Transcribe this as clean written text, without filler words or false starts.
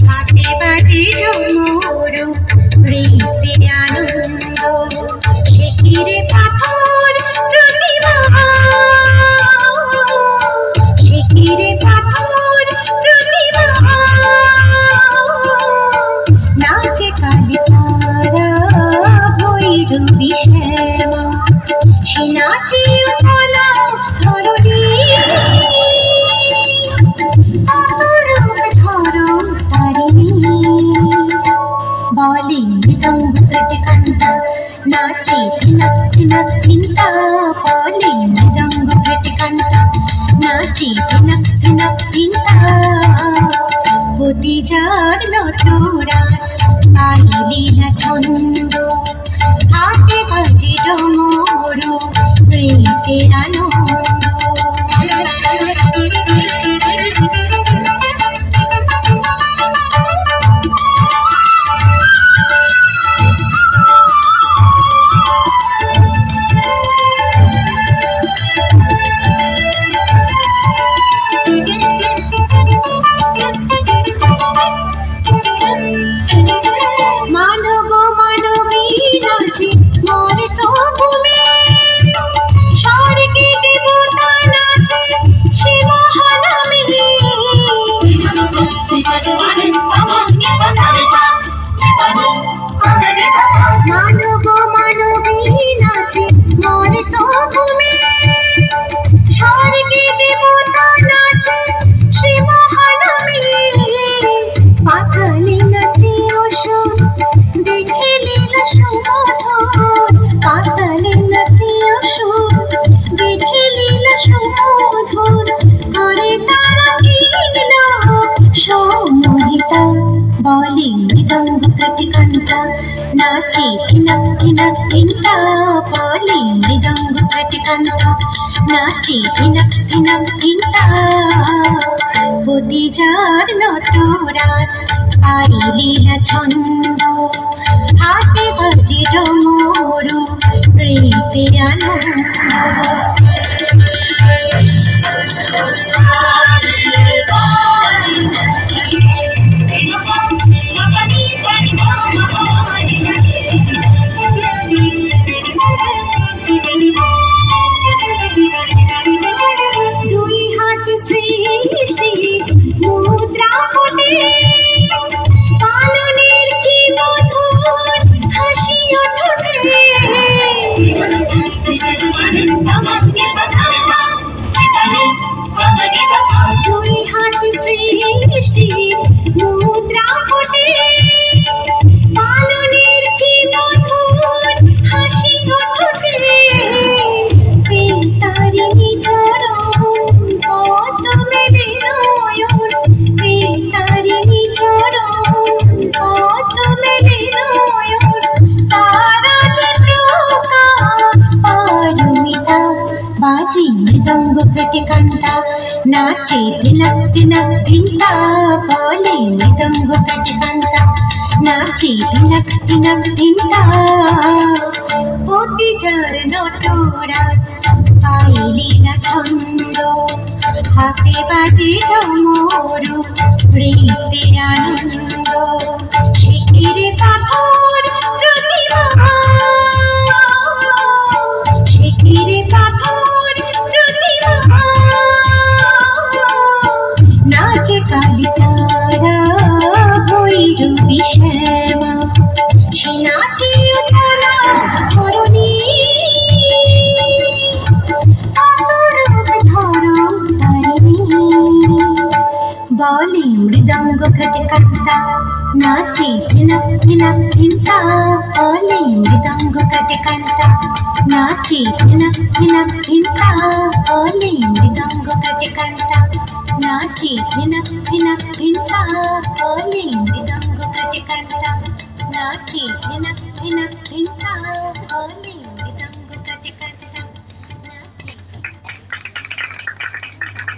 হাতে বাজে ঝুমুরু রীতি আনন্দ সে কি রে পাথর প্রতিমা সে কি রে পাথর প্রতিমা নাচে কালী তারা ভৈরবী শ্যামা সে নাচে উতলা ধরণী বলে মৃদঙ্গ ঘটঘণ্টা নাচে ধিনক ধিনক ধিনতা বলে মৃদঙ্গ ঘটঘণ্টা নাচে ধিনক ধিনক ধিনতা বদি যার নটরা পায়ে লীলা ছন্দ হাতে বাজে ডমরু রীতে আনন্দ বলে মৃদঙ্গ ঘটঘণ্টা নাচে ধিনক ধিনক ধিনতা বলে মৃদঙ্গ ঘটঘণ্টা নাচে ধিনক ধিনক ধিনতা বদি যার নটরাজ পায়ে লীলা ছন্দ হাতে বাজে ডমরু রীতে আনন্দ মৃদঙ্গ ঘটঘণ্টা নাচে ধিনক ধিনক ধিনতা বলে মৃদঙ্গ ঘটঘণ্টা নাচে ধিনক ধিনক ধিনতা বদি যার নটরাজ পায়ে লীলা ছন্দ হাতে বাজে ডমরু রীতে আনন্দ সে কি রে পাথর প্রতিমা সে কি রে পাথর নাচে কালী তারা ভৈরবী শ্যামা সে নাচে উতলা ধরণী বলে মৃদঙ্গ ঘটঘণ্টা নাচে ধিনক ধিনক ধিনতা বলে মৃদঙ্গ ঘটঘণ্টা নাচে ধিনক ধিনক ধিনতা বলে মৃদঙ্গ ঘটঘণ্টা নাচে ধিনক ধিনক ধিনতা বলে মৃদঙ্গ ঘটঘণ্টা নাচে ধিনক ধিনক ধিনতা বলে